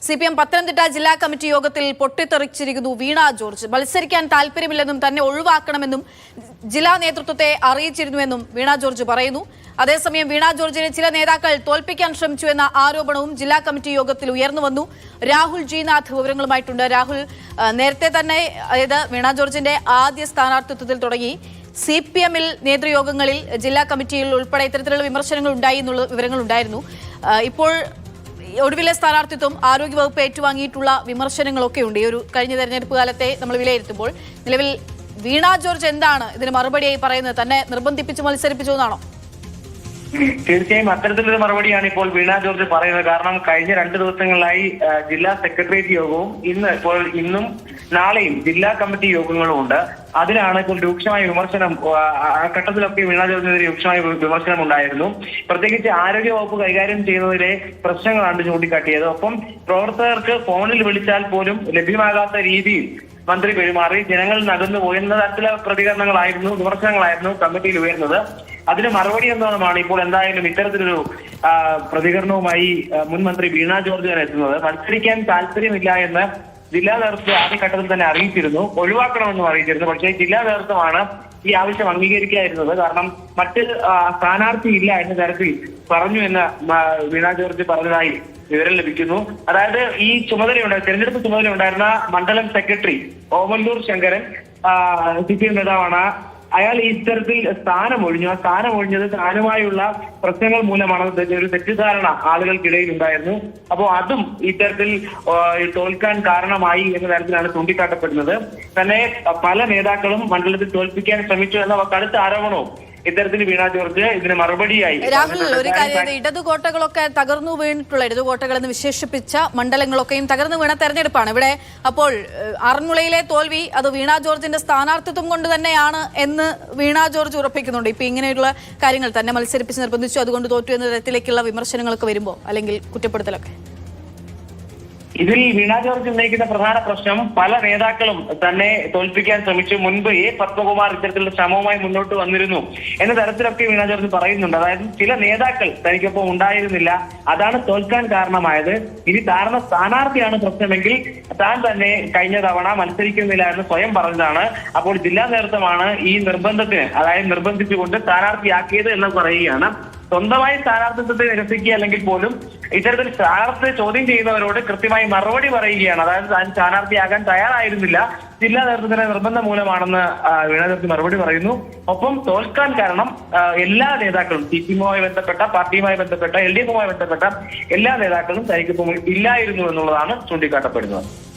CPM Pathanamthitta ജില്ലാ committee യോഗത്തിൽ പൊട്ടിത്തെറിച്ചിരിക്കുന്നു വീണ George. മത്സരിക്കാൻ താല്പര്യമില്ലെന്നും തന്നെ ഒഴിവാക്കണമെന്നും ജില്ലാ നേതൃത്വത്തെ അറിയിച്ചിരുന്നുവെന്നും വീണ ജോർജ് പറയുന്നു. അതേസമയം വീണ ജോർജിനെ ചില നേതാക്കൾ തോൽപ്പിക്കാൻ ശ്രമിച്ചുവെന്ന ആരോപണവും ജില്ലാ കമ്മിറ്റി യോഗത്തിൽ ഉയർന്നുവന്നു. രാഹുൽ ജി നാഥ് വിവരങ്ങളുമായിട്ടുണ്ട്. രാഹുൽ, നേരത്തെ തന്നെ അതായത് വീണ ജോർജിന്റെ ആദ്യ സ്ഥാനാർത്ഥിത്വത്തിൽ തുടങ്ങി CPM-ൽ നേതൃയോഗങ്ങളിൽ ജില്ലാ കമ്മിറ്റിയിൽ ഉൾപ്പെടെ ഇത്തരത്തിലുള്ള വിമർശനങ്ങൾ ഉണ്ടായി എന്നുള്ള വിവരങ്ങളുണ്ടായിരുന്നു. ഇപ്പോൾ ഒടുവിലെ സ്ഥാനാർത്ഥിത്വം ആരോഗ്യവകുപ്പ് ഏറ്റുവാങ്ങിയിട്ടുള്ള വിമർശനങ്ങളൊക്കെ ഉണ്ട്. ഈ ഒരു കഴിഞ്ഞ തെരഞ്ഞെടുപ്പ് കാലത്തെ നമ്മൾ വിലയിരുത്തുമ്പോൾ നിലവിൽ വീണ ജോർജ് എന്താണ് ഇതിന് മറുപടിയായി പറയുന്നത്? തന്നെ നിർബന്ധിപ്പിച്ച് മത്സരിപ്പിച്ചു എന്നാണോ? തീർച്ചയായും അത്തരത്തിലൊരു മറുപടിയാണ് ഇപ്പോൾ വീണ ജോർജ് പറയുന്നത്. കാരണം കഴിഞ്ഞ 2 ദിവസങ്ങളിലായി ജില്ലാ സെക്രട്ടേറിയറ്റ് യോഗവും ഇന്നും നാളെയും ജില്ലാ കമ്മിറ്റി യോഗങ്ങളും ഉണ്ട്. അതിലാണ് ഇപ്പോൾ രൂക്ഷമായ വിമർശനം. ആ ഘട്ടത്തിലൊക്കെ വീണ ജോർജിനെതിരെ രൂക്ഷമായ വിമർശനം ഉണ്ടായിരുന്നു. പ്രത്യേകിച്ച് ആരോഗ്യവകുപ്പ് കൈകാര്യം ചെയ്യുന്നതിലെ പ്രശ്നങ്ങളാണ് ചൂണ്ടിക്കാട്ടിയത്. ഒപ്പം പ്രവർത്തകർക്ക് ഫോണിൽ വിളിച്ചാൽ പോലും ലഭ്യമാകാത്ത രീതിയിൽ മന്ത്രി പെരുമാറി ജനങ്ങൾ നകന്നു പോയെന്ന തരത്തിലെ പ്രതികരണങ്ങളായിരുന്നു, വിമർശനങ്ങളായിരുന്നു കമ്മിറ്റിയിൽ ഉയർന്നത്. അതിന് മറുപടി എന്നോണമാണ് ഇപ്പോൾ എന്തായാലും ഇത്തരത്തിലൊരു പ്രതികരണവുമായി മുൻ മന്ത്രി വീണ ജോർജ് എത്തുന്നത്. മത്സരിക്കാൻ താല്പര്യമില്ല എന്ന് ജില്ലാ നേതൃത്വം ആദ്യഘട്ടത്തിൽ തന്നെ അറിയിച്ചിരുന്നു, ഒഴിവാക്കണമെന്നും അറിയിച്ചിരുന്നു. പക്ഷേ ജില്ലാ നേതൃത്വമാണ് ഈ ആവശ്യം അംഗീകരിക്കാതിരുന്നത്. കാരണം മറ്റ് സ്ഥാനാർത്ഥി ഇല്ല എന്ന തരത്തിൽ പറഞ്ഞു എന്ന് വീണ ജോർജ് പറഞ്ഞതായി വിവരം ലഭിക്കുന്നു. അതായത് ഈ തെരഞ്ഞെടുപ്പ് ചുമതല ഉണ്ടായിരുന്ന മണ്ഡലം സെക്രട്ടറി ഓമല്ലൂർ ശങ്കരൻ CPM നേതാവാണ്. അയാൾ ഈ ഇത്തരത്തിൽ സ്ഥാനമൊഴിഞ്ഞു. ആ സ്ഥാനമൊഴിഞ്ഞത് താനുമായുള്ള പ്രശ്നങ്ങൾ മൂലമാണ് ഒരു തെറ്റിദ്ധാരണ ആളുകൾക്കിടയിൽ ഉണ്ടായിരുന്നു. അപ്പോൾ അതും ഇത്തരത്തിൽ തോൽക്കാൻ കാരണമായി എന്ന തരത്തിലാണ് ചൂണ്ടിക്കാട്ടപ്പെടുന്നത്. തന്നെ പല നേതാക്കളും മണ്ഡലത്തിൽ തോൽപ്പിക്കാൻ ശ്രമിച്ചു എന്ന കടുത്ത ആരോപണവും ഇത്തരത്തിൽ വീണ ജോർജ് ഇതിന് മറുപടിയായി. രാഹുൽ, ഒരു കാര്യം, ഇടതുകോട്ടകളൊക്കെ തകർന്നു വീണിട്ടുള്ള ഇടതുകോട്ടകൾ എന്ന് വിശേഷിപ്പിച്ച മണ്ഡലങ്ങളൊക്കെയും തകർന്നു വീണ തെരഞ്ഞെടുപ്പാണ് ഇവിടെ. അപ്പോൾ ആറന്മുളയിലെ തോൽവി അത് വീണ ജോർജിന്റെ സ്ഥാനാർത്ഥിത്വം കൊണ്ട് തന്നെയാണ് എന്ന് വീണ ജോർജ് ഉറപ്പിക്കുന്നുണ്ട്. ഇപ്പൊ ഇങ്ങനെയുള്ള കാര്യങ്ങൾ തന്നെ മത്സരിപ്പിച്ച് നിർബന്ധിച്ചു അതുകൊണ്ട് തോറ്റു എന്ന തരത്തിലേക്കുള്ള വിമർശനങ്ങളൊക്കെ വരുമ്പോൾ അല്ലെങ്കിൽ കുറ്റപ്പെടുത്തലൊക്കെ ഇതിൽ വീണ ജോർജ് ഉന്നയിക്കുന്ന പ്രധാന പ്രശ്നം പല നേതാക്കളും തന്നെ തോൽപ്പിക്കാൻ ശ്രമിച്ചു. മുൻപ് പത്മകുമാർ ഇത്തരത്തിലുള്ള ശ്രമവുമായി മുന്നോട്ട് വന്നിരുന്നു എന്ന തരത്തിലൊക്കെ വീണ ജോർജ് പറയുന്നുണ്ട്. അതായത് ചില നേതാക്കൾ തനിക്കൊപ്പം ഉണ്ടായിരുന്നില്ല, അതാണ് തോൽക്കാൻ കാരണമായത്. ഇനി താഴ്ന്ന സ്ഥാനാർത്ഥിയാണ് പ്രശ്നമെങ്കിൽ താൻ തന്നെ കഴിഞ്ഞ തവണ മത്സരിക്കുന്നില്ല എന്ന് സ്വയം പറഞ്ഞതാണ്. അപ്പോൾ ജില്ലാ നേതൃത്വമാണ് ഈ നിർബന്ധത്തിന്, അതായത് നിർബന്ധിച്ചുകൊണ്ട് സ്ഥാനാർത്ഥിയാക്കിയത് എന്ന് പറയുകയാണ്. സ്വന്തമായി സ്ഥാനാർത്ഥിത്വത്തെ നിരസിക്കുക അല്ലെങ്കിൽ പോലും ഇത്തരത്തിൽ സ്ഥാനാർത്ഥി ചോദ്യം ചെയ്യുന്നവരോട് കൃത്യമായി മറുപടി പറയുകയാണ്. അതായത് താൻ സ്ഥാനാർത്ഥിയാകാൻ തയ്യാറായിരുന്നില്ല, ജില്ലാ നേതൃത്വത്തിന്റെ നിർബന്ധം മൂലമാണെന്ന് വീണ ജോർജ് മറുപടി പറയുന്നു. ഒപ്പം തോൽക്കാൻ കാരണം എല്ലാ നേതാക്കളും, CPM-യുമായി ബന്ധപ്പെട്ട, പാർട്ടിയുമായി ബന്ധപ്പെട്ട, LDF-യുമായി ബന്ധപ്പെട്ട എല്ലാ നേതാക്കളും തനിക്കൊപ്പം ഇല്ലായിരുന്നു എന്നുള്ളതാണ് ചൂണ്ടിക്കാട്ടപ്പെടുന്നത്.